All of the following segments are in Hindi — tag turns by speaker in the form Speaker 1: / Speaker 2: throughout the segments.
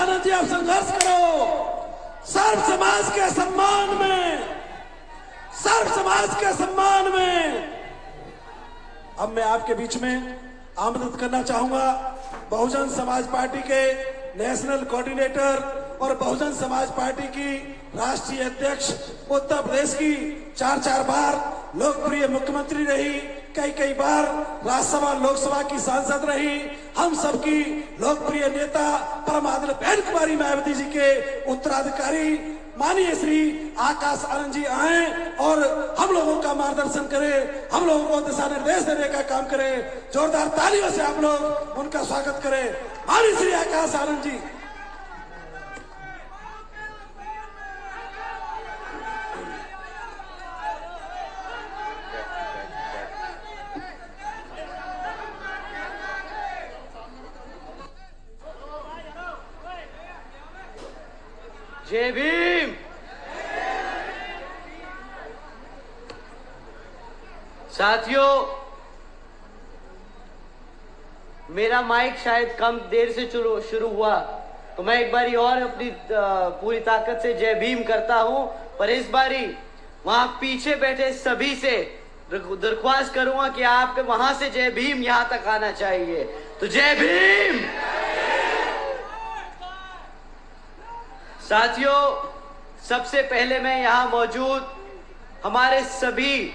Speaker 1: आनंद जी, आप संघर्ष करो सर्व समाज के सम्मान में, सर्व समाज के सम्मान में। अब मैं आपके बीच में आमंत्रित करना चाहूंगा बहुजन समाज पार्टी के नेशनल कोऑर्डिनेटर और बहुजन समाज पार्टी की राष्ट्रीय अध्यक्ष, उत्तर प्रदेश की 4 बार लोकप्रिय मुख्यमंत्री रही, कई बार राज्यसभा लोकसभा की सांसद रही, हम सबकी लोकप्रिय नेता परम आदरणीय बहन कुमारी मायावती जी के उत्तराधिकारी माननीय श्री आकाश आनंद जी आए और हम लोगों का मार्गदर्शन करें, हम लोगों को दिशा निर्देश देने का काम करें। जोरदार तालियों से आप लोग उनका स्वागत करें। माननीय श्री आकाश आनंद जी।
Speaker 2: जय भीम। साथियों, मेरा माइक शायद कम देर से शुरू हुआ, तो मैं एक बारी और अपनी पूरी ताकत से जय भीम करता हूं। पर इस बारी वहां पीछे बैठे सभी से दरख्वास्त करूंगा कि आपके वहां से जय भीम यहां तक आना चाहिए। तो जय भीम। साथियों, सबसे पहले मैं यहां मौजूद हमारे सभी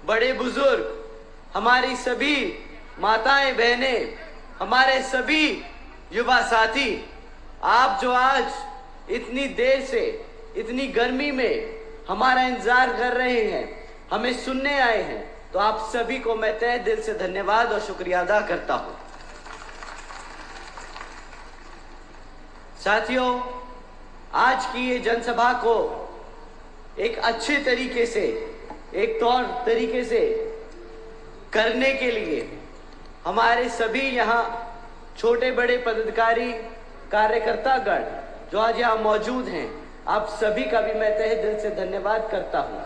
Speaker 2: बड़े बुजुर्ग, हमारी सभी माताएं बहनें, हमारे सभी युवा साथी, आप जो आज इतनी देर से इतनी गर्मी में हमारा इंतजार कर रहे हैं, हमें सुनने आए हैं, तो आप सभी को मैं तहे दिल से धन्यवाद और शुक्रिया अदा करता हूं। साथियों, आज की ये जनसभा को एक अच्छे तरीके से, एक तौर तरीके से करने के लिए हमारे सभी यहाँ छोटे बड़े पदाधिकारी, कार्यकर्तागण जो आज यहाँ मौजूद हैं, आप सभी का भी मैं तहे दिल से धन्यवाद करता हूँ।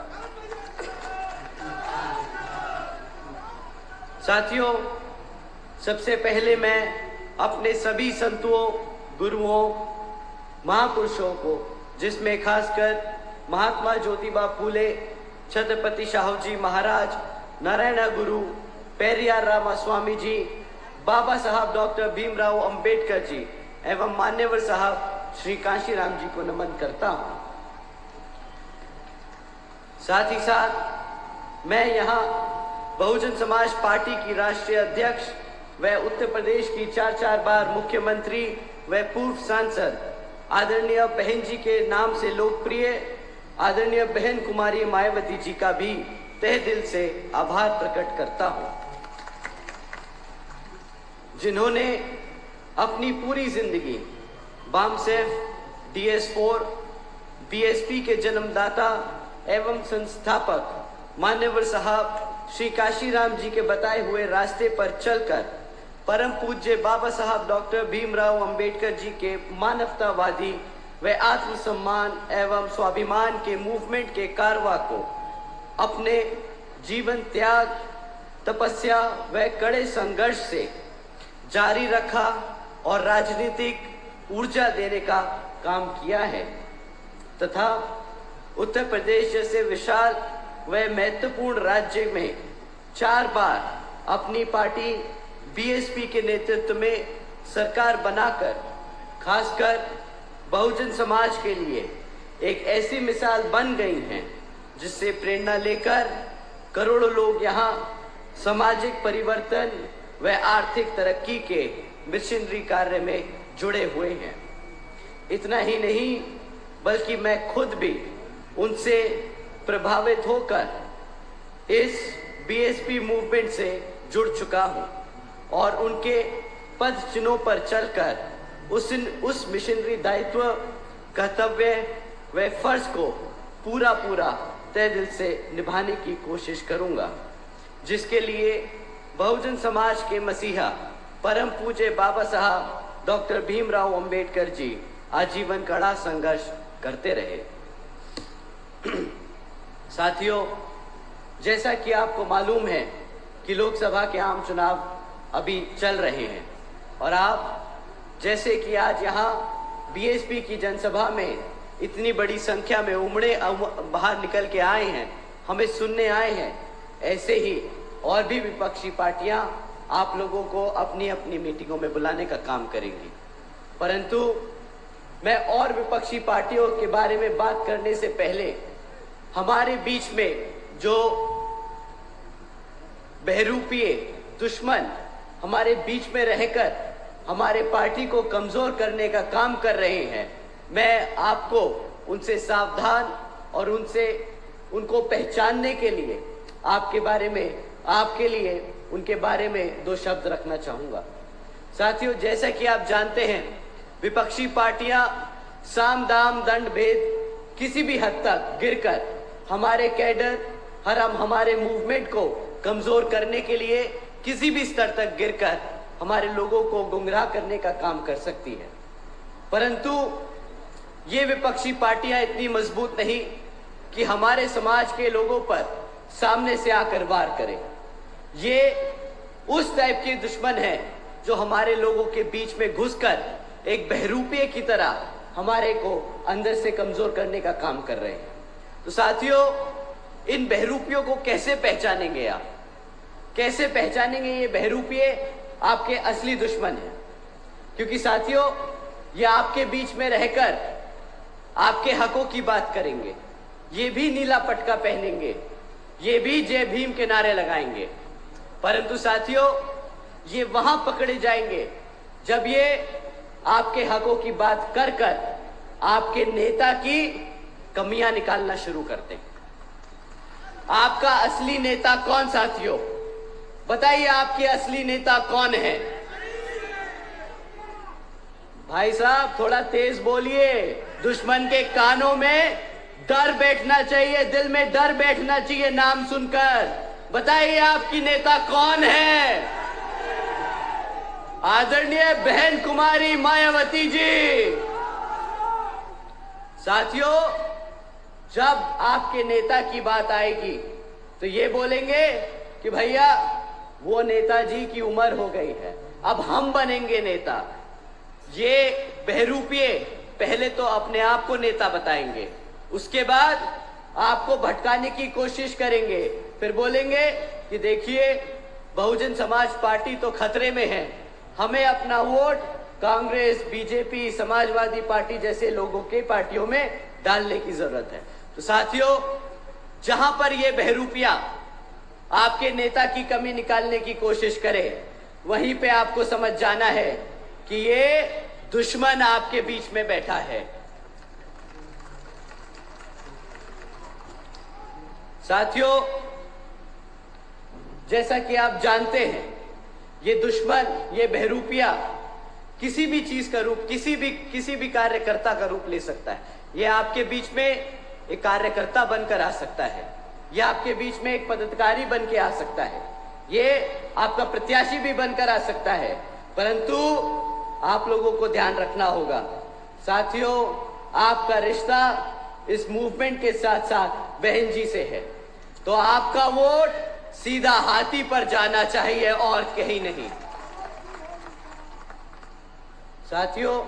Speaker 2: साथियों, सबसे पहले मैं अपने सभी संतों, गुरुओं, महापुरुषों को, जिसमें खासकर महात्मा ज्योतिबा फूले, छत्रपति शाहू जी महाराज, नारायण गुरु, पेरियार रामास्वामी जी, बाबा साहब डॉक्टर भीमराव अंबेडकर जी एवं मान्यवर साहब श्री कांशीराम जी को नमन करता हूं। साथ ही साथ मैं यहाँ बहुजन समाज पार्टी की राष्ट्रीय अध्यक्ष व उत्तर प्रदेश की 4 बार मुख्यमंत्री व पूर्व सांसद आदरणीय बहन जी के नाम से लोकप्रिय आदरणीय बहन कुमारी मायावती जी का भी तहे दिल से आभार प्रकट करता हूं, जिन्होंने अपनी पूरी जिंदगी बामसेफ, DS4, BSP के जन्मदाता एवं संस्थापक मान्यवर साहब श्री कांशीराम जी के बताए हुए रास्ते पर चलकर परम पूज्य बाबा साहब डॉक्टर भीमराव अंबेडकर जी के मानवतावादी व आत्मसम्मान एवं स्वाभिमान के मूवमेंट के कारवा को अपने जीवन त्याग, तपस्या व कड़े संघर्ष से जारी रखा और राजनीतिक ऊर्जा देने का काम किया है तथा उत्तर प्रदेश जैसे विशाल व महत्वपूर्ण राज्य में 4 बार अपनी पार्टी BSP के नेतृत्व में सरकार बनाकर खासकर बहुजन समाज के लिए एक ऐसी मिसाल बन गई हैं, जिससे प्रेरणा लेकर करोड़ों लोग यहाँ सामाजिक परिवर्तन व आर्थिक तरक्की के मिशनरी कार्य में जुड़े हुए हैं। इतना ही नहीं, बल्कि मैं खुद भी उनसे प्रभावित होकर इस BSP मूवमेंट से जुड़ चुका हूं और उनके पद चिन्हों पर चलकर उस मिशनरी दायित्व, कर्तव्य व फर्ज को पूरा तहे दिल से निभाने की कोशिश करूंगा, जिसके लिए बहुजन समाज के मसीहा परम पूज्य बाबा साहब डॉक्टर भीमराव अंबेडकर जी आजीवन कड़ा संघर्ष करते रहे। साथियों, जैसा कि आपको मालूम है कि लोकसभा के आम चुनाव अभी चल रहे हैं और आप जैसे कि आज यहाँ बीएसपी की जनसभा में इतनी बड़ी संख्या में उमड़े बाहर निकल के आए हैं, हमें सुनने आए हैं, ऐसे ही और भी विपक्षी पार्टियां आप लोगों को अपनी अपनी मीटिंगों में बुलाने का काम करेंगी। परंतु मैं और विपक्षी पार्टियों के बारे में बात करने से पहले हमारे बीच में जो बहरूपीय दुश्मन हमारे बीच में रहकर हमारे पार्टी को कमजोर करने का काम कर रहे हैं, मैं आपको उनसे सावधान और उनको पहचानने के लिए आपके लिए उनके बारे में 2 शब्द रखना चाहूंगा। साथियों, जैसा कि आप जानते हैं, विपक्षी पार्टियां साम दाम दंड भेद किसी भी हद तक गिरकर हमारे कैडर हमारे मूवमेंट को कमजोर करने के लिए किसी भी स्तर तक गिरकर हमारे लोगों को गुमराह करने का काम कर सकती है। परंतु ये विपक्षी पार्टियां इतनी मजबूत नहीं कि हमारे समाज के लोगों पर सामने से आकर वार करें। ये उस टाइप के दुश्मन हैं जो हमारे लोगों के बीच में घुसकर एक बहरूपीय की तरह हमारे को अंदर से कमजोर करने का काम कर रहे हैं। तो साथियों, इन बहरूपियों को कैसे पहचानेंगे आप? कैसे पहचानेंगे ये बहरूपीय आपके असली दुश्मन हैं? क्योंकि साथियों, ये आपके बीच में रहकर आपके हकों की बात करेंगे, ये भी नीला पटका पहनेंगे, ये भी जय भीम के नारे लगाएंगे। परंतु साथियों, ये वहां पकड़े जाएंगे जब ये आपके हकों की बात कर कर आपके नेता की कमियां निकालना शुरू करते हैं। आपका असली नेता कौन? साथियों बताइए, आपके असली नेता कौन है? भाई साहब थोड़ा तेज बोलिए, दुश्मन के कानों में डर बैठना चाहिए, दिल में डर बैठना चाहिए नाम सुनकर। बताइए आपकी नेता कौन है? आदरणीय बहन कुमारी मायावती जी। साथियों, जब आपके नेता की बात आएगी तो ये बोलेंगे कि भैया वो नेताजी की उम्र हो गई है, अब हम बनेंगे नेता। ये बहरूपीय पहले तो अपने आप को नेता बताएंगे, उसके बाद आपको भटकाने की कोशिश करेंगे, फिर बोलेंगे कि देखिए बहुजन समाज पार्टी तो खतरे में है, हमें अपना vote Congress, BJP, Samajwadi party जैसे लोगों के पार्टियों में डालने की जरूरत है। तो साथियों, जहां पर ये बहरूपिया आपके नेता की कमी निकालने की कोशिश करे, वहीं पे आपको समझ जाना है कि ये दुश्मन आपके बीच में बैठा है। साथियों, जैसा कि आप जानते हैं, ये दुश्मन, ये बहरूपिया किसी भी चीज का रूप, किसी भी कार्यकर्ता का रूप ले सकता है। ये आपके बीच में एक कार्यकर्ता बनकर आ सकता है, ये आपके बीच में एक पदाधिकारी बन के आ सकता है, ये आपका प्रत्याशी भी बनकर आ सकता है। परंतु आप लोगों को ध्यान रखना होगा साथियों, आपका रिश्ता इस मूवमेंट के साथ साथ बहन जी से है, तो आपका वोट सीधा हाथी पर जाना चाहिए और कहीं नहीं। साथियों,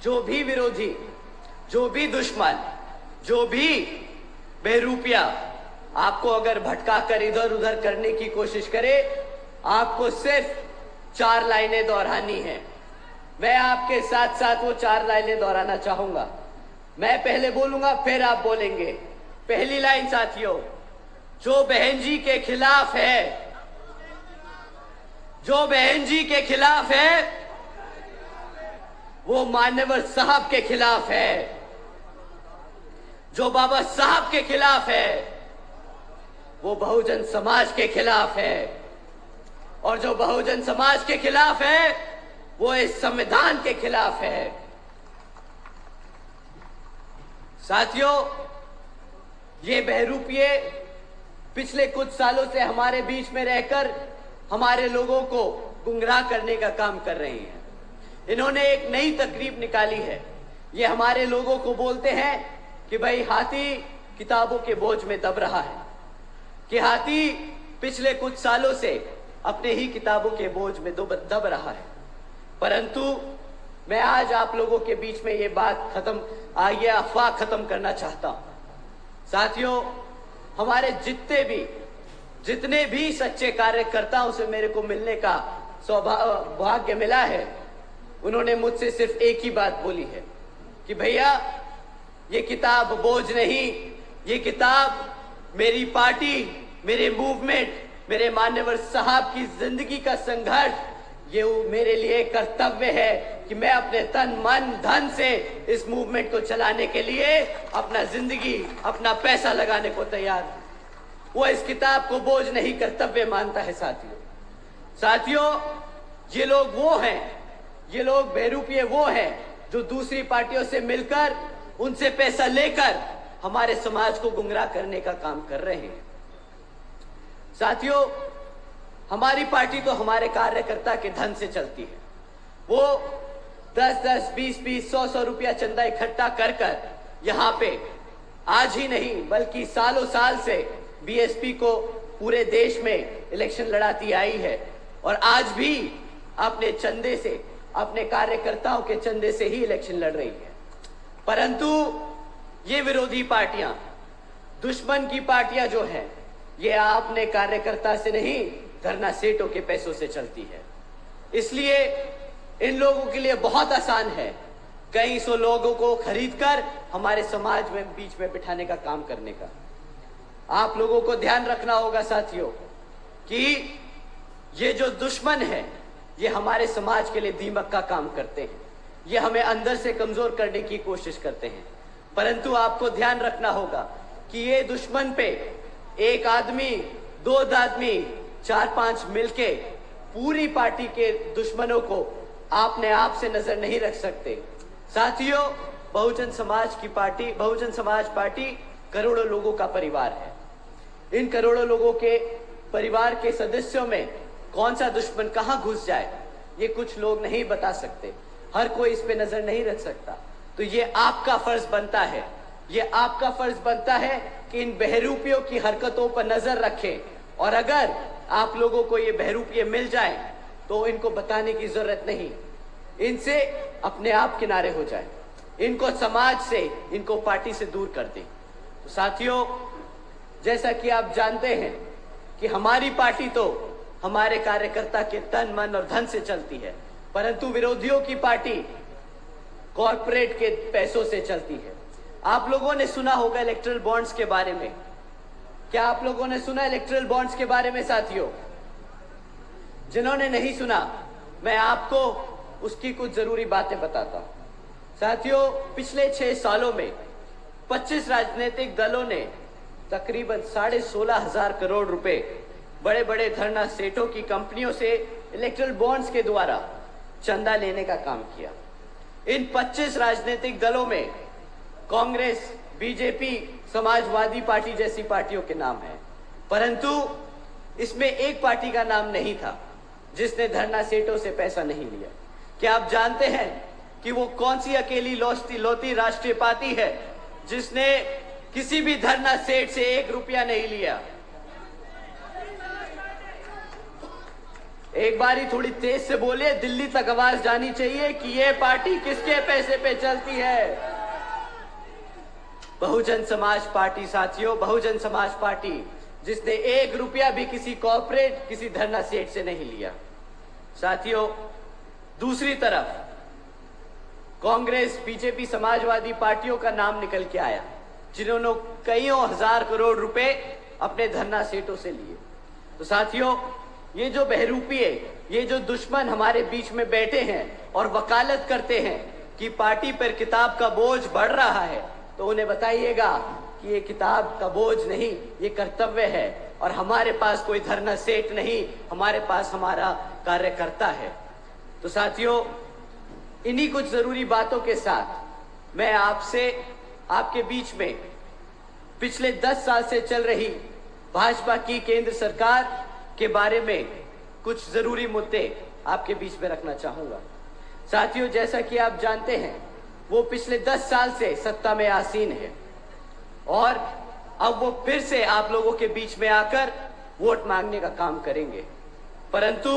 Speaker 2: जो भी विरोधी, जो भी दुश्मन, जो भी बहरूपिया आपको अगर भटकाकर इधर उधर करने की कोशिश करे, आपको सिर्फ 4 लाइनें दोहरानी है। मैं आपके साथ साथ वो 4 लाइनें दोहराना चाहूंगा। मैं पहले बोलूंगा, फिर आप बोलेंगे। पहली लाइन साथियों, जो बहन जी के खिलाफ है, जो बहन जी के खिलाफ है वो मान्यवर साहब के खिलाफ है, जो बाबा साहब के खिलाफ है वो बहुजन समाज के खिलाफ है, और जो बहुजन समाज के खिलाफ है वो इस संविधान के खिलाफ है। साथियों, ये बहरूपिये पिछले कुछ सालों से हमारे बीच में रहकर हमारे लोगों को गुमराह करने का काम कर रहे हैं। इन्होंने एक नई तरकीब निकाली है। ये हमारे लोगों को बोलते हैं कि भाई हाथी किताबों के बोझ में दब रहा है, कि हाथी पिछले कुछ सालों से अपने ही किताबों के बोझ में दब रहा है। परंतु मैं आज आप लोगों के बीच में ये अफवाह खत्म करना चाहता हूं। साथियों, हमारे जितने भी सच्चे कार्यकर्ताओं से मेरे को मिलने का सौभाग्य मिला है, उन्होंने मुझसे सिर्फ एक ही बात बोली है कि भैया, ये किताब बोझ नहीं, ये किताब मेरी पार्टी, मेरे मूवमेंट, मेरे मान्यवर साहब की जिंदगी का संघर्ष, ये मेरे लिए कर्तव्य है कि मैं अपने तन मन धन से इस मूवमेंट को चलाने के लिए अपना जिंदगी, अपना पैसा लगाने को तैयार हूं। वो इस किताब को बोझ नहीं, कर्तव्य मानता है। साथियों, ये लोग वो हैं, ये लोग बहरूपिये वो हैं जो दूसरी पार्टियों से मिलकर, उनसे पैसा लेकर हमारे समाज को गुमराह करने का काम कर रहे हैं। साथियों, हमारी पार्टी तो हमारे कार्यकर्ता के धन से चलती है। वो 10-10, 20-20, 100-100 रुपया चंदा इकट्ठा कर यहाँ पे आज ही नहीं बल्कि सालों साल से बीएसपी को पूरे देश में इलेक्शन लड़ाती आई है, और आज भी अपने चंदे से, अपने कार्यकर्ताओं के चंदे से ही इलेक्शन लड़ रही है। परंतु ये विरोधी पार्टियां, दुश्मन की पार्टियां जो है, ये अपने कार्यकर्ता से नहीं, धरना सेठों के पैसों से चलती है। इसलिए इन लोगों के लिए बहुत आसान है कई सौ लोगों को खरीदकर हमारे समाज में बीच में बिठाने का काम करने का। आप लोगों को ध्यान रखना होगा साथियों कि ये जो दुश्मन है, ये हमारे समाज के लिए दीमक का काम करते हैं, ये हमें अंदर से कमजोर करने की कोशिश करते हैं। परंतु आपको ध्यान रखना होगा कि ये दुश्मन पे एक आदमी, 2 आदमी, 4-5 मिलके पूरी पार्टी के दुश्मनों को आपने आप से नजर नहीं रख सकते। साथियों, बहुजन समाज पार्टी करोड़ों लोगों का परिवार है। इन करोड़ों लोगों के परिवार के सदस्यों में कौन सा दुश्मन कहां घुस जाए, ये कुछ लोग नहीं बता सकते, हर कोई इस पे नजर नहीं रख सकता। तो ये आपका फर्ज बनता है, ये आपका फर्ज बनता है कि इन बहरूपियों की हरकतों पर नजर रखें, और अगर आप लोगों को ये बहरूपिये मिल जाए तो इनको बताने की जरूरत नहीं, इनसे अपने आप किनारे हो जाए, इनको समाज से, इनको पार्टी से दूर कर दें। तो साथियों, जैसा कि आप जानते हैं कि हमारी पार्टी तो हमारे कार्यकर्ता के तन मन और धन से चलती है, परंतु विरोधियों की पार्टी कॉर्पोरेट के पैसों से चलती है। आप लोगों ने सुना होगा इलेक्टोरल बॉन्ड्स के बारे में। क्या आप लोगों ने सुना इलेक्टोरल बॉन्ड्स के बारे में साथियों? जिन्होंने नहीं सुना, मैं आपको उसकी कुछ जरूरी बातें बताता हूं। साथियों, पिछले 6 सालों में 25 राजनीतिक दलों ने तकरीबन 16,500 करोड़ रुपए बड़े बड़े धरना सेठों की कंपनियों से इलेक्टोरल बॉन्ड्स के द्वारा चंदा लेने का काम किया। इन 25 राजनीतिक दलों में कांग्रेस, बीजेपी, समाजवादी पार्टी जैसी पार्टियों के नाम है, परंतु इसमें एक पार्टी का नाम नहीं था जिसने धरना सेठों से पैसा नहीं लिया। क्या आप जानते हैं कि वो कौन सी अकेली लौती राष्ट्रीय पार्टी है जिसने किसी भी धरना सेठ से 1 रुपया नहीं लिया? एक बारी थोड़ी तेज से बोलिए, दिल्ली तक आवाज जानी चाहिए कि ये पार्टी किसके पैसे पे चलती है। बहुजन समाज पार्टी साथियों, बहुजन समाज पार्टी जिसने 1 रुपया भी किसी कॉर्पोरेट, किसी धरना सेठ से नहीं लिया। साथियों, दूसरी तरफ कांग्रेस, बीजेपी, समाजवादी पार्टियों का नाम निकल के आया जिन्होंने कईयों हजार करोड़ रुपए अपने धरना सेठों से लिए। तो साथियों, ये जो बहरूपिये, ये जो दुश्मन हमारे बीच में बैठे हैं और वकालत करते हैं कि पार्टी पर किताब का बोझ बढ़ रहा है, तो उन्हें बताइएगा कि ये किताब का बोझ नहीं, ये कर्तव्य है, और हमारे पास कोई धरना सेठ नहीं, हमारे पास हमारा कार्यकर्ता है। तो साथियों, इन्हीं कुछ जरूरी बातों के साथ मैं आपसे, आपके बीच में पिछले 10 साल से चल रही भाजपा की केंद्र सरकार के बारे में कुछ जरूरी मुद्दे आपके बीच में रखना चाहूंगा। साथियों, जैसा कि आप जानते हैं, वो पिछले 10 साल से सत्ता में आसीन है और अब वो फिर से आप लोगों के बीच में आकर वोट मांगने का काम करेंगे। परंतु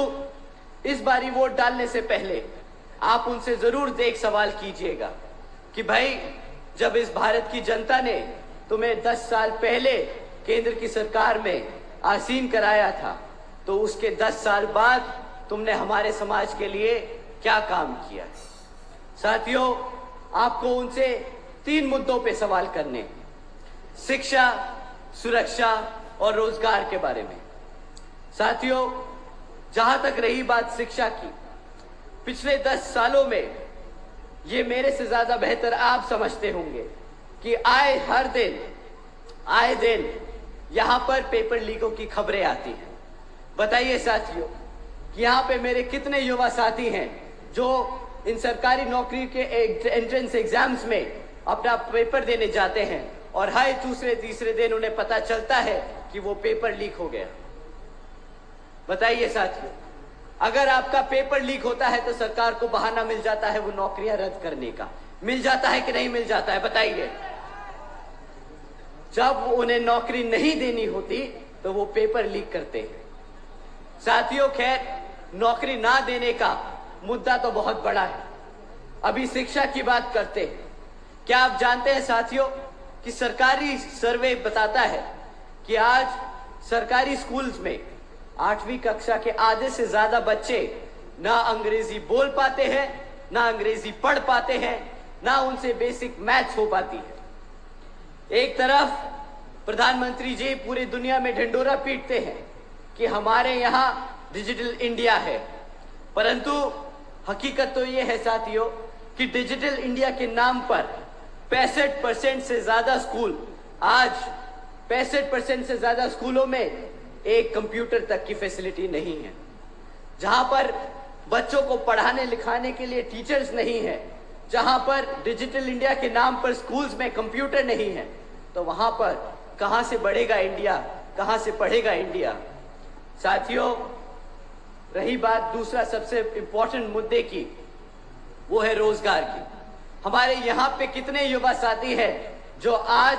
Speaker 2: इस बारी वोट डालने से पहले आप उनसे जरूर एक सवाल कीजिएगा कि भाई, जब इस भारत की जनता ने तुम्हें 10 साल पहले केंद्र की सरकार में आसीन कराया था, तो उसके 10 साल बाद तुमने हमारे समाज के लिए क्या काम किया है। साथियों, आपको उनसे 3 मुद्दों पे सवाल करने: शिक्षा, सुरक्षा और रोजगार के बारे में। साथियों, जहां तक रही बात शिक्षा की, पिछले 10 सालों में ये मेरे से ज्यादा बेहतर आप समझते होंगे कि आए दिन यहां पर पेपर लीकों की खबरें आती हैं। बताइए साथियों कि यहां पे मेरे कितने युवा साथी हैं जो इन सरकारी नौकरी के एंट्रेंस एग्जाम्स में अपना पेपर देने जाते हैं और हर दूसरे तीसरे दिन उन्हें पता चलता है कि वो पेपर लीक हो गया। बताइए साथियों, अगर आपका पेपर लीक होता है तो सरकार को बहाना मिल जाता है वो नौकरियां रद्द करने का। मिल जाता है कि नहीं मिल जाता है? बताइए। जब उन्हें नौकरी नहीं देनी होती तो वो पेपर लीक करते हैं। साथियों, खैर, नौकरी ना देने का मुद्दा तो बहुत बड़ा है। अभी शिक्षा की बात करते हैं। क्या आप जानते हैं साथियों कि सरकारी सर्वे बताता है कि आज सरकारी स्कूल्स में 8वीं कक्षा के आधे से ज्यादा बच्चे ना अंग्रेजी बोल पाते हैं, ना अंग्रेजी पढ़ पाते हैं, ना उनसे बेसिक मैथ्स हो पाती है। एक तरफ प्रधानमंत्री जी पूरी दुनिया में ढिंडोरा पीटते हैं कि हमारे यहां डिजिटल इंडिया है, परंतु हकीकत तो यह है साथियों कि डिजिटल इंडिया के नाम पर 65% से ज्यादा स्कूल, आज 65% से ज्यादा स्कूलों में एक कंप्यूटर तक की फैसिलिटी नहीं है। जहां पर बच्चों को पढ़ाने लिखाने के लिए टीचर्स नहीं है, जहां पर डिजिटल इंडिया के नाम पर स्कूल्स में कंप्यूटर नहीं है, तो वहां पर कहां से बढ़ेगा इंडिया, कहां से पढ़ेगा इंडिया। साथियों, रही बात दूसरा सबसे इंपॉर्टेंट मुद्दे की, वो है रोजगार की। हमारे यहाँ पे कितने युवा साथी हैं जो आज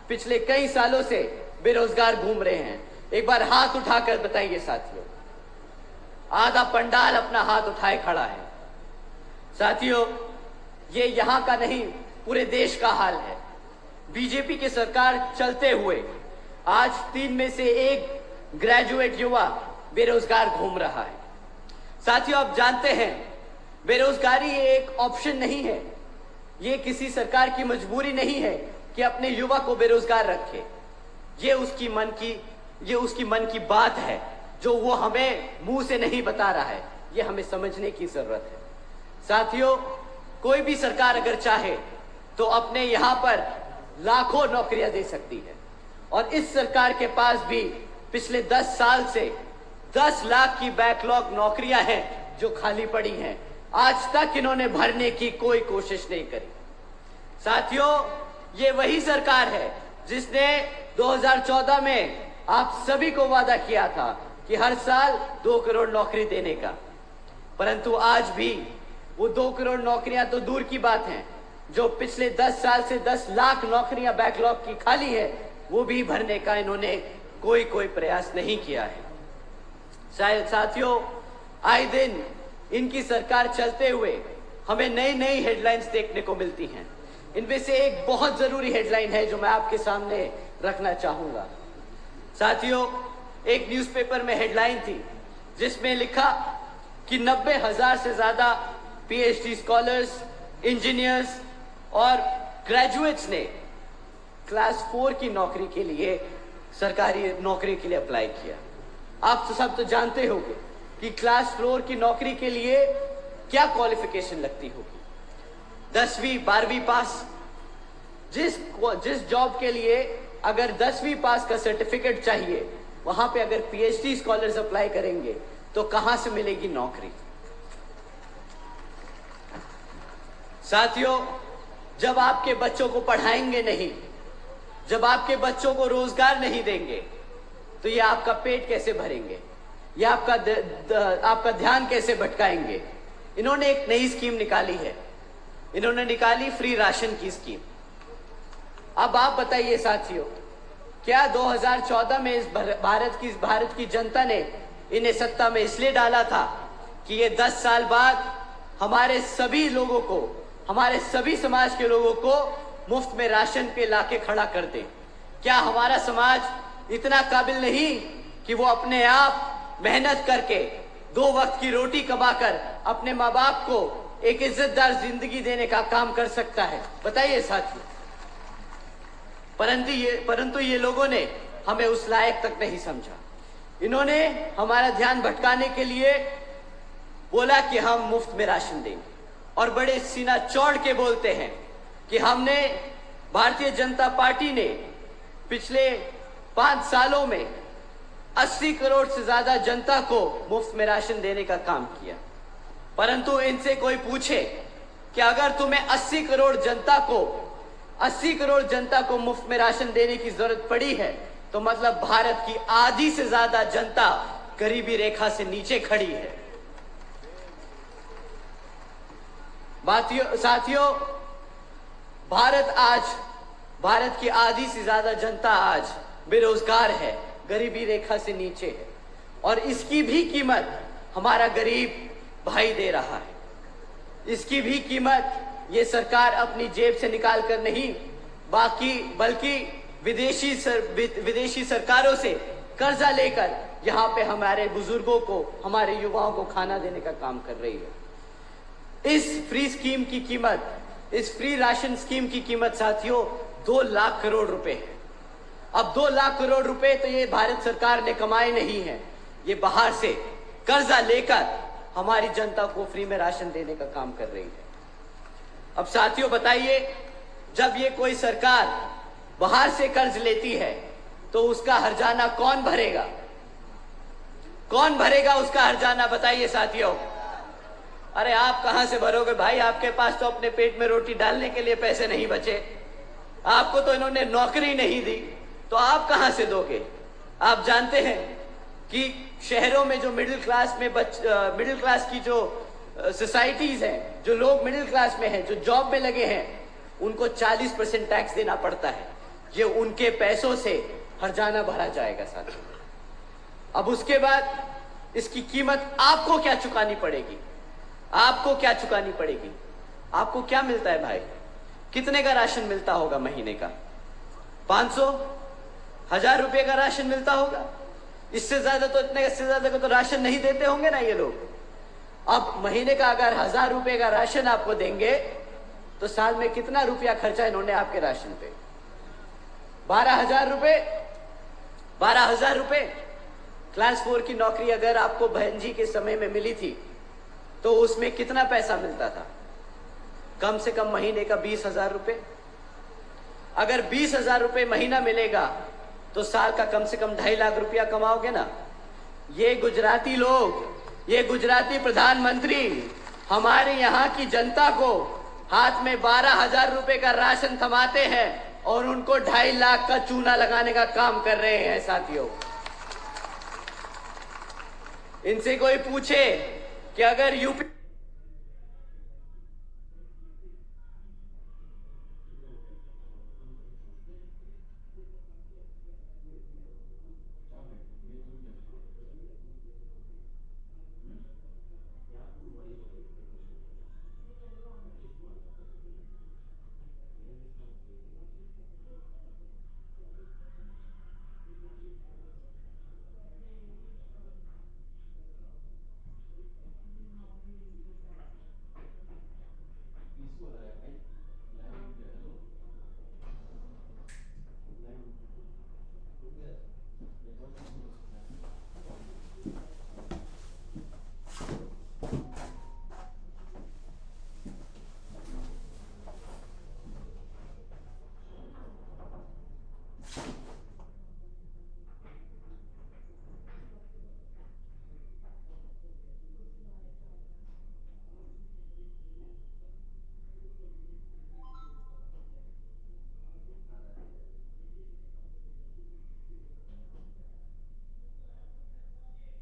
Speaker 2: पिछले कई सालों से बेरोजगार घूम रहे हैं? एक बार हाथ उठाकर बताइए साथियों। आधा पंडाल अपना हाथ उठाए खड़ा है। साथियों, ये यहाँ का नहीं, पूरे देश का हाल है। बीजेपी की सरकार चलते हुए आज 3 में से 1 ग्रेजुएट युवा बेरोजगार घूम रहा है। साथियों, आप जानते हैं बेरोजगारी एक ऑप्शन नहीं है, ये किसी सरकार की मजबूरी नहीं है कि अपने युवा को बेरोजगार रखे। ये उसकी मन की बात है जो वो हमें मुंह से नहीं बता रहा है, ये हमें समझने की जरूरत है। साथियों, कोई भी सरकार अगर चाहे तो अपने यहां पर लाखों नौकरियां दे सकती है, और इस सरकार के पास भी पिछले 10 साल से 10 लाख की बैकलॉग नौकरियां हैं जो खाली पड़ी हैं। आज तक इन्होंने भरने की कोई कोशिश नहीं करी। साथियों, ये वही सरकार है जिसने 2014 में आप सभी को वादा किया था कि हर साल 2 करोड़ नौकरी देने का, परंतु आज भी वो 2 करोड़ नौकरियां तो दूर की बात है, जो पिछले 10 साल से 10 लाख नौकरियां बैकलॉग की खाली है, वो भी भरने का इन्होंने कोई प्रयास नहीं किया है। साथियों, आए दिन इनकी सरकार चलते हुए हमें नई हेडलाइंस देखने को मिलती हैं। इनमें से एक बहुत जरूरी हेडलाइन है जो मैं आपके सामने रखना चाहूंगा। साथियों, एक न्यूज़पेपर में हेडलाइन थी जिसमें लिखा कि 90,000 से ज्यादा पीएचडी स्कॉलर्स, इंजीनियर्स और ग्रेजुएट्स ने क्लास 4 की नौकरी के लिए, सरकारी नौकरी के लिए अप्लाई किया। आप सब तो जानते होंगे कि क्लास 4 की नौकरी के लिए क्या क्वालिफिकेशन लगती होगी। 10वीं 12वीं पास। जिस जॉब के लिए अगर 10वीं पास का सर्टिफिकेट चाहिए, वहां पे अगर पीएचडी स्कॉलर्स अप्लाई करेंगे तो कहां से मिलेगी नौकरी? साथियों, जब आपके बच्चों को पढ़ाएंगे नहीं, जब आपके बच्चों को रोजगार नहीं देंगे, तो ये आपका पेट कैसे भरेंगे? ये आपका ध्यान कैसे भटकाएंगे? इन्होंने एक नई स्कीम निकाली है, इन्होंने निकाली फ्री राशन की स्कीम। अब आप बताइए साथियों, क्या 2014 में इस भारत की जनता ने इन्हें सत्ता में इसलिए डाला था कि ये 10 साल बाद हमारे सभी लोगों को, हमारे सभी समाज के लोगों को मुफ्त में राशन पे लाके खड़ा कर दे। क्या हमारा समाज इतना काबिल नहीं कि वो अपने आप मेहनत करके 2 वक्त की रोटी कमाकर अपने माँ बाप को एक इज्जतदार जिंदगी देने का काम कर सकता है? बताइए साथियों। परंतु ये लोगों ने हमें उस लायक तक नहीं समझा। इन्होंने हमारा ध्यान भटकाने के लिए बोला कि हम मुफ्त में राशन देंगे, और बड़े सीना चौड़ के बोलते हैं कि हमने, भारतीय जनता पार्टी ने पिछले 5 सालों में 80 करोड़ से ज्यादा जनता को मुफ्त में राशन देने का काम किया। परंतु इनसे कोई पूछे कि अगर तुम्हें 80 करोड़ जनता को मुफ्त में राशन देने की जरूरत पड़ी है, तो मतलब भारत की आधी से ज्यादा जनता गरीबी रेखा से नीचे खड़ी है। साथियों, भारत की आधी से ज्यादा जनता आज बेरोजगार है, गरीबी रेखा से नीचे है, और इसकी भी कीमत हमारा गरीब भाई दे रहा है। इसकी भी कीमत ये सरकार अपनी जेब से निकाल कर नहीं, बल्कि विदेशी सरकारों से कर्जा लेकर यहाँ पे हमारे बुजुर्गों को, हमारे युवाओं को खाना देने का काम कर रही है। इस फ्री राशन स्कीम की कीमत साथियों 2 लाख करोड़ रुपए है। अब 2 लाख करोड़ रुपए तो ये भारत सरकार ने कमाए नहीं है, ये बाहर से कर्जा लेकर हमारी जनता को फ्री में राशन देने का काम कर रही है। अब साथियों बताइए, जब ये कोई सरकार बाहर से कर्ज लेती है तो उसका हर्जाना कौन भरेगा? कौन भरेगा उसका हर्जाना? बताइए साथियों। अरे आप कहां से भरोगे भाई? आपके पास तो अपने पेट में रोटी डालने के लिए पैसे नहीं बचे, आपको तो इन्होंने नौकरी नहीं दी, तो आप कहां से दोगे? आप जानते हैं कि शहरों में जो मिडिल क्लास की जो सोसाइटीज हैं, जो लोग मिडिल क्लास में हैं, जो जॉब में लगे हैं, उनको 40% टैक्स देना पड़ता है। ये उनके पैसों से हर्जाना भरा जाएगा साथियों। अब उसके बाद इसकी कीमत आपको क्या चुकानी पड़ेगी? आपको क्या चुकानी पड़ेगी? आपको क्या मिलता है भाई? कितने का राशन मिलता होगा महीने का? 500, 1000 रुपए का राशन मिलता होगा। इससे ज्यादा का तो राशन नहीं देते होंगे ना ये लोग। अब महीने का अगर 1000 रुपए का राशन आपको देंगे तो साल में कितना रुपया खर्चा इन्होंने आपके राशन पे? 12,000 रुपए। 12,000 रुपए। क्लास 4 की नौकरी अगर आपको बहन जी के समय में मिली थी तो उसमें कितना पैसा मिलता था? कम से कम महीने का 20,000 रुपए। अगर 20,000 रुपए महीना मिलेगा तो साल का कम से कम 2.5 लाख रुपया कमाओगे ना। ये गुजराती लोग, ये गुजराती प्रधानमंत्री हमारे यहाँ की जनता को हाथ में 12,000 रुपए का राशन थमाते हैं और उनको 2.5 लाख का चूना लगाने का काम कर रहे हैं साथियों। इनसे कोई पूछे कि अगर यूपी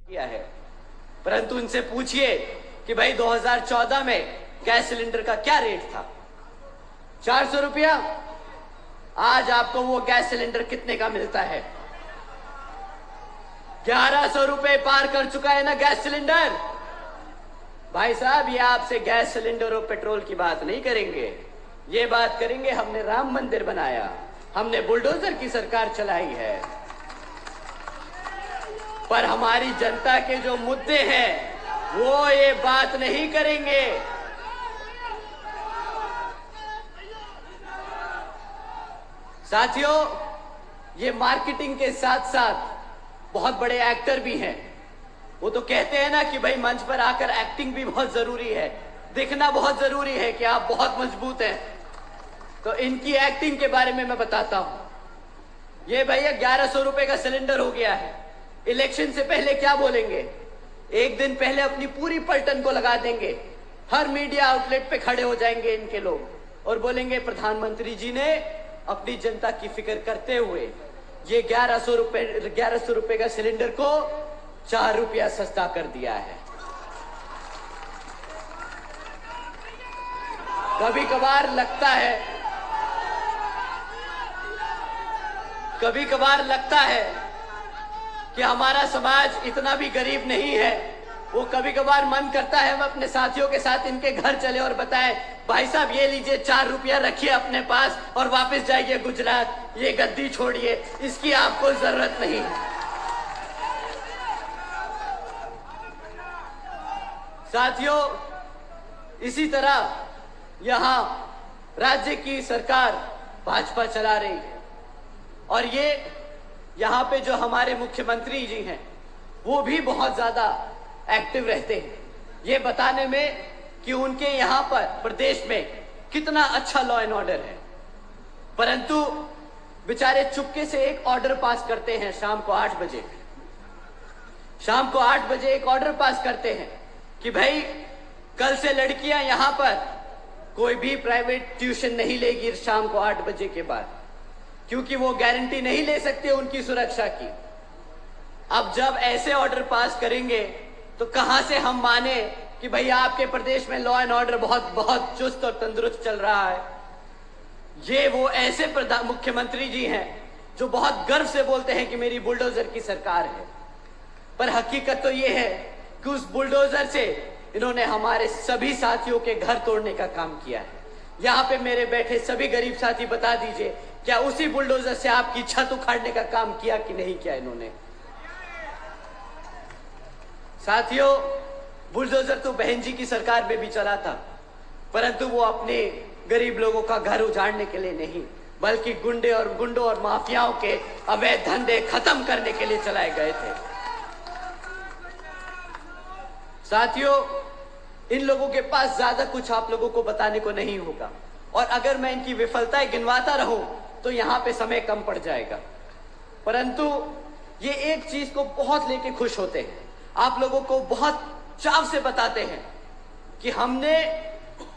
Speaker 2: किया है, परंतु इनसे पूछिए कि भाई 2014 में गैस सिलेंडर का क्या रेट था? 400 रुपया। आज आपको वो गैस सिलेंडर कितने का मिलता है? 1100 रुपए पार कर चुका है ना गैस सिलेंडर। भाई साहब, ये आपसे गैस सिलेंडर और पेट्रोल की बात नहीं करेंगे, ये बात करेंगे हमने राम मंदिर बनाया, हमने बुलडोजर की सरकार चलाई है। पर हमारी जनता के जो मुद्दे हैं वो ये बात नहीं करेंगे। साथियों, ये मार्केटिंग के साथ साथ बहुत बड़े एक्टर भी हैं। वो तो कहते हैं ना कि भाई मंच पर आकर एक्टिंग भी बहुत जरूरी है, दिखना बहुत जरूरी है कि आप बहुत मजबूत हैं। तो इनकी एक्टिंग के बारे में मैं बताता हूं। ये भैया 1100 रुपए का सिलेंडर हो गया है। इलेक्शन से पहले क्या बोलेंगे? एक दिन पहले अपनी पूरी पलटन को लगा देंगे, हर मीडिया आउटलेट पे खड़े हो जाएंगे इनके लोग और बोलेंगे प्रधानमंत्री जी ने अपनी जनता की फिक्र करते हुए ये 1100 रुपए का सिलेंडर को 4 रुपया सस्ता कर दिया है। कभी कभार लगता है कि हमारा समाज इतना भी गरीब नहीं है। वो कभी कभार मन करता है हम अपने साथियों के साथ इनके घर चले और बताएं, भाई साहब ये लीजिए 4 रुपया रखिए अपने पास और वापस जाइए गुजरात, ये गद्दी छोड़िए, इसकी आपको जरूरत नहीं। साथियों, इसी तरह यहां राज्य की सरकार भाजपा चला रही है और ये यहाँ पे जो हमारे मुख्यमंत्री जी हैं वो भी बहुत ज्यादा एक्टिव रहते हैं ये बताने में कि उनके यहाँ पर प्रदेश में कितना अच्छा लॉ एंड ऑर्डर है। परंतु बेचारे चुपके से एक ऑर्डर पास करते हैं शाम को 8 बजे। शाम को 8 बजे एक ऑर्डर पास करते हैं कि भाई कल से लड़कियां यहाँ पर कोई भी प्राइवेट ट्यूशन नहीं लेगी शाम को 8 बजे के बाद, क्योंकि वो गारंटी नहीं ले सकते उनकी सुरक्षा की। अब जब ऐसे ऑर्डर पास करेंगे तो कहां से हम माने कि भैया आपके प्रदेश में लॉ एंड ऑर्डर बहुत बहुत चुस्त और तंदुरुस्त चल रहा है। ये वो ऐसे मुख्यमंत्री जी हैं जो बहुत गर्व से बोलते हैं कि मेरी बुलडोजर की सरकार है, पर हकीकत तो ये है कि उस बुलडोजर से इन्होंने हमारे सभी साथियों के घर तोड़ने का काम किया है। यहाँ पे मेरे बैठे सभी गरीब साथी बता दीजिए, क्या उसी बुलडोजर से आपकी छत उखाड़ने का काम किया कि नहीं किया इन्होंने? साथियों, बुलडोजर तो बहन जी की सरकार में भी चला था, परंतु वो अपने गरीब लोगों का घर उजाड़ने के लिए नहीं, बल्कि गुंडों और माफियाओं के अवैध धंधे खत्म करने के लिए चलाए गए थे। साथियों, इन लोगों के पास ज्यादा कुछ आप लोगों को बताने को नहीं होगा और अगर मैं इनकी विफलताएं गिनवाता रहूं तो यहां पे समय कम पड़ जाएगा। परंतु ये एक चीज को बहुत लेके खुश होते हैं, आप लोगों को बहुत चाव से बताते हैं कि हमने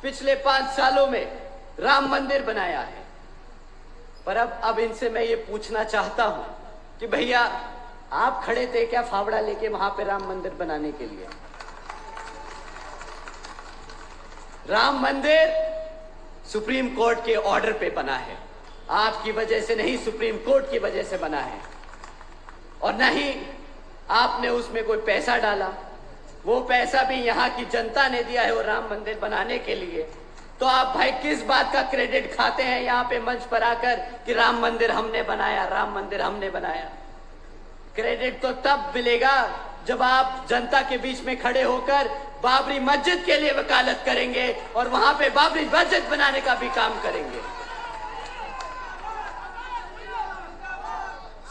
Speaker 2: पिछले 5 सालों में राम मंदिर बनाया है। पर अब इनसे मैं ये पूछना चाहता हूं कि भैया आप खड़े थे क्या फावड़ा लेके वहां पे राम मंदिर बनाने के लिए? राम मंदिर सुप्रीम कोर्ट के ऑर्डर पे बना है, आपकी वजह से नहीं, सुप्रीम कोर्ट की वजह से बना है। और नहीं आपने उसमें कोई पैसा डाला, वो पैसा भी यहाँ की जनता ने दिया है वो राम मंदिर बनाने के लिए। तो आप भाई किस बात का क्रेडिट खाते हैं यहाँ पे मंच पर आकर कि राम मंदिर हमने बनाया, राम मंदिर हमने बनाया? क्रेडिट तो तब मिलेगा जब आप जनता के बीच में खड़े होकर बाबरी मस्जिद के लिए वकालत करेंगे और वहां पे बाबरी मस्जिद बनाने का भी काम करेंगे।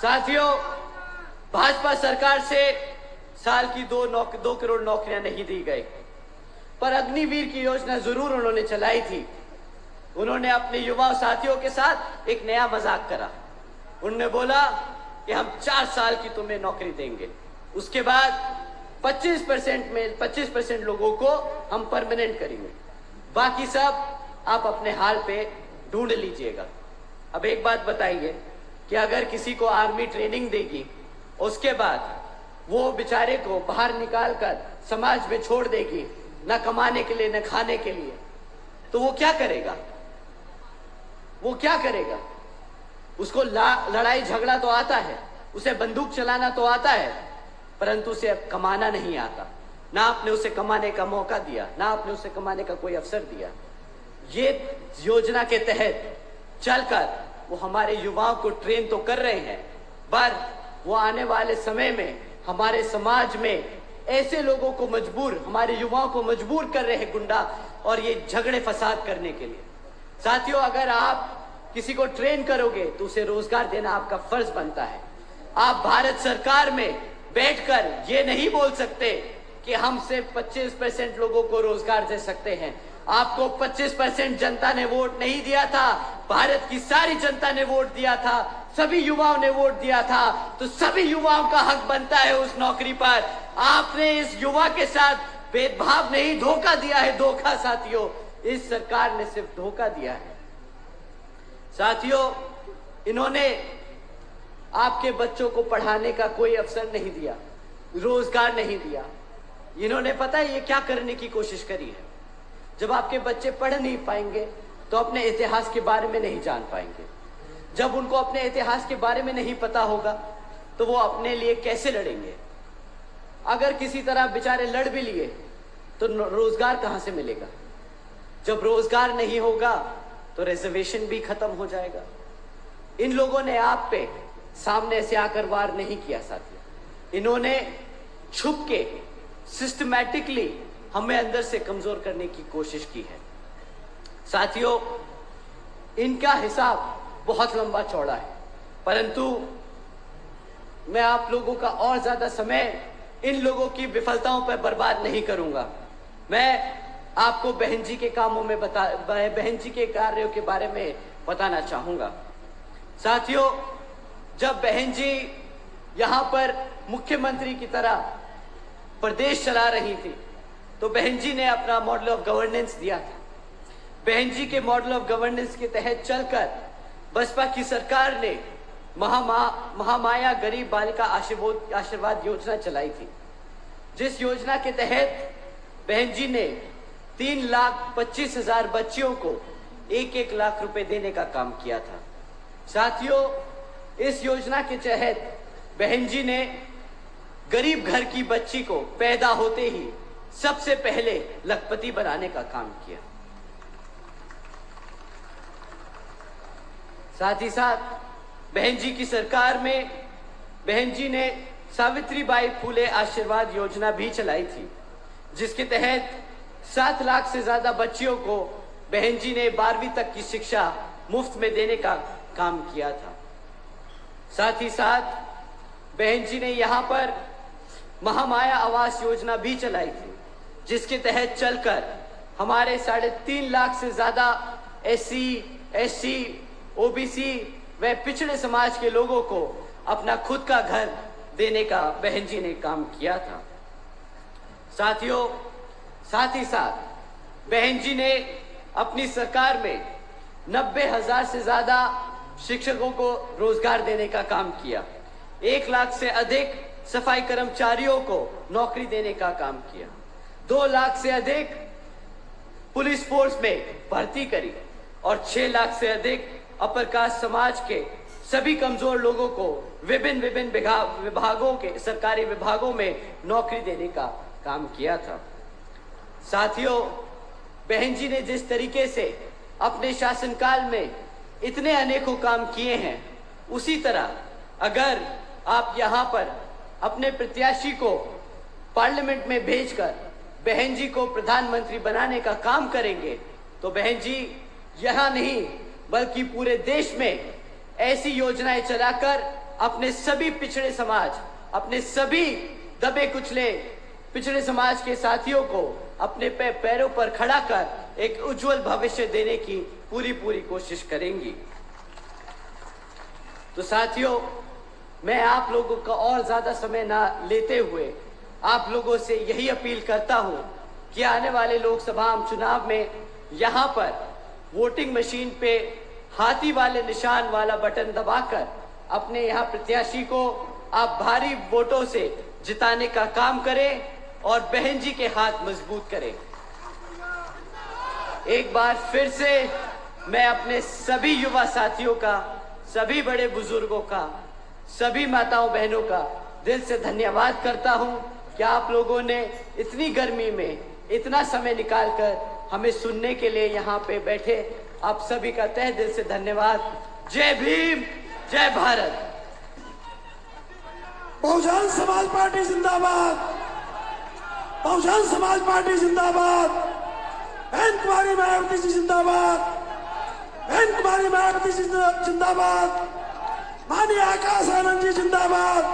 Speaker 2: साथियों, भाजपा सरकार से साल की 2 करोड़ नौकरियां नहीं दी गई, पर अग्निवीर की योजना जरूर उन्होंने चलाई थी। उन्होंने अपने युवा साथियों के साथ एक नया मजाक करा। उन्होंने बोला कि हम 4 साल की तुम्हें नौकरी देंगे, उसके बाद 25% लोगों को हम परमानेंट करेंगे, बाकी सब आप अपने हाल पे ढूंढ लीजिएगा। अब एक बात बताइए कि अगर किसी को आर्मी ट्रेनिंग देगी, उसके बाद वो बेचारे को बाहर निकालकर समाज में छोड़ देगी, न कमाने के लिए न खाने के लिए, तो वो क्या करेगा? वो क्या करेगा? उसको लड़ाई झगड़ा तो आता है, उसे बंदूक चलाना तो आता है, परंतु उसे अब कमाना नहीं आता। ना आपने उसे कमाने का मौका दिया, ना आपने उसे कमाने का कोई अवसर दिया। ये योजना के तहत चलकर वो हमारे युवाओं को ट्रेन तो कर रहे हैं, पर वो आने वाले समय में हमारे समाज में ऐसे लोगों को मजबूर, हमारे युवाओं को मजबूर कर रहे हैं गुंडा और ये झगड़े फसाद करने के लिए। साथियों, अगर आप किसी को ट्रेन करोगे तो उसे रोजगार देना आपका फर्ज बनता है। आप भारत सरकार में बैठकर ये नहीं बोल सकते कि हम सिर्फ 25% लोगों को रोजगार दे सकते हैं। आपको 25% जनता ने वोट नहीं दिया था, भारत की सारी जनता ने वोट दिया था, सभी युवाओं ने वोट दिया था, तो सभी युवाओं का हक बनता है उस नौकरी पर। आपने इस युवा के साथ भेदभाव नहीं, धोखा दिया है, धोखा साथियों, इस सरकार ने सिर्फ धोखा दिया है। साथियों, इन्होंने आपके बच्चों को पढ़ाने का कोई अवसर नहीं दिया, रोजगार नहीं दिया। इन्होंने पता है ये क्या करने की कोशिश करी है? जब आपके बच्चे पढ़ नहीं पाएंगे तो अपने इतिहास के बारे में नहीं जान पाएंगे। जब उनको अपने इतिहास के बारे में नहीं पता होगा तो वो अपने लिए कैसे लड़ेंगे? अगर किसी तरह बेचारे लड़ भी लिए तो रोजगार कहां से मिलेगा? जब रोजगार नहीं होगा तो रिजर्वेशन भी खत्म हो जाएगा। इन लोगों ने आप पे सामने से आकर वार नहीं किया साथियों, इन्होंने छुप के सिस्टमैटिकली हमें अंदर से कमजोर करने की कोशिश की है। साथियों, इनका हिसाब बहुत लंबा चौड़ा है, परंतु मैं आप लोगों का और ज्यादा समय इन लोगों की विफलताओं पर बर्बाद नहीं करूंगा। मैं आपको बहन जी के कामों में बहन जी के कार्यों के बारे में बताना चाहूंगा। साथियों, जब बहन जी यहां पर मुख्यमंत्री की तरह प्रदेश चला रही थी तो बहन जी ने अपना मॉडल ऑफ गवर्नेंस दिया था। बहन जी के मॉडल ऑफ गवर्नेंस के तहत चलकर बसपा की सरकार ने महामाया गरीब बालिका आशीर्वाद योजना चलाई थी, जिस योजना के तहत बहन जी ने 3,25,000 बच्चियों को 1-1 लाख रुपए देने का काम किया था। साथियों, इस योजना के तहत बहन जी ने गरीब घर की बच्ची को पैदा होते ही सबसे पहले लखपति बनाने का काम किया। साथ ही साथ बहन जी की सरकार में बहन जी ने सावित्रीबाई फुले आशीर्वाद योजना भी चलाई थी, जिसके तहत 7 लाख से ज्यादा बच्चियों को बहन जी ने 12वीं तक की शिक्षा मुफ्त में देने का काम किया था। साथ ही साथ बहन जी ने यहाँ पर महामाया आवास योजना भी चलाई थी, जिसके तहत चलकर हमारे 3.5 लाख से ज्यादा SC, SC, OBC व पिछड़े समाज के लोगों को अपना खुद का घर देने का बहन जी ने काम किया था। साथियों, साथ ही साथ बहन जी ने अपनी सरकार में 90,000 से ज्यादा शिक्षकों को रोजगार देने का काम किया, 1 लाख से अधिक सफाई कर्मचारियों को नौकरी देने का काम किया, 2 लाख से अधिक पुलिस फोर्स में भर्ती करी और 6 लाख से अधिक अपर कास्ट समाज के सभी कमजोर लोगों को विभिन्न विभागों के सरकारी विभागों में नौकरी देने का काम किया था। साथियों, बहन जी ने जिस तरीके से अपने शासनकाल में इतने अनेकों काम किए हैं, उसी तरह अगर आप यहाँ पर अपने प्रत्याशी को पार्लियामेंट में भेजकर बहन जी को प्रधानमंत्री बनाने का काम करेंगे तो बहन जी यहाँ नहीं बल्कि पूरे देश में ऐसी योजनाएं चलाकर अपने सभी पिछड़े समाज, अपने सभी दबे कुचले पिछड़े समाज के साथियों को अपने पैरों पर खड़ा कर एक उज्जवल भविष्य देने की पूरी कोशिश करेंगी। तो साथियों, मैं आप लोगों का और ज्यादा समय ना लेते हुए आप लोगों से यही अपील करता हूं कि आने वाले लोकसभा चुनाव में यहां पर वोटिंग मशीन पे हाथी वाले निशान वाला बटन दबाकर अपने यहां प्रत्याशी को आप भारी वोटों से जिताने का काम करें और बहन जी के हाथ मजबूत करें। एक बार फिर से मैं अपने सभी युवा साथियों का, सभी बड़े बुजुर्गों का, सभी माताओं बहनों का दिल से धन्यवाद करता हूं कि आप लोगों ने इतनी गर्मी में इतना समय निकालकर हमें सुनने के लिए यहाँ पे बैठे। आप सभी का तहे दिल से धन्यवाद। जय भीम, जय भारत।
Speaker 1: बहुजन समाज पार्टी जिंदाबाद, बहुजन समाज पार्टी जिंदाबाद, बहन कुमारी मायावती जी जिंदाबाद, बहन कुमारी मायावती जी जिंदाबाद, माननीय आकाश आनंद जी जिंदाबाद,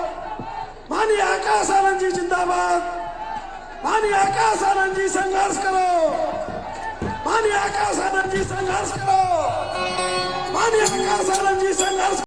Speaker 1: माननीय आकाश आनंद जी जिंदाबाद, माननीय आकाश आनंद जी संघर्ष करो, माननीय आकाश आनंद जी संघर्ष करो, माननीय आकाश आनंद जी संघर्ष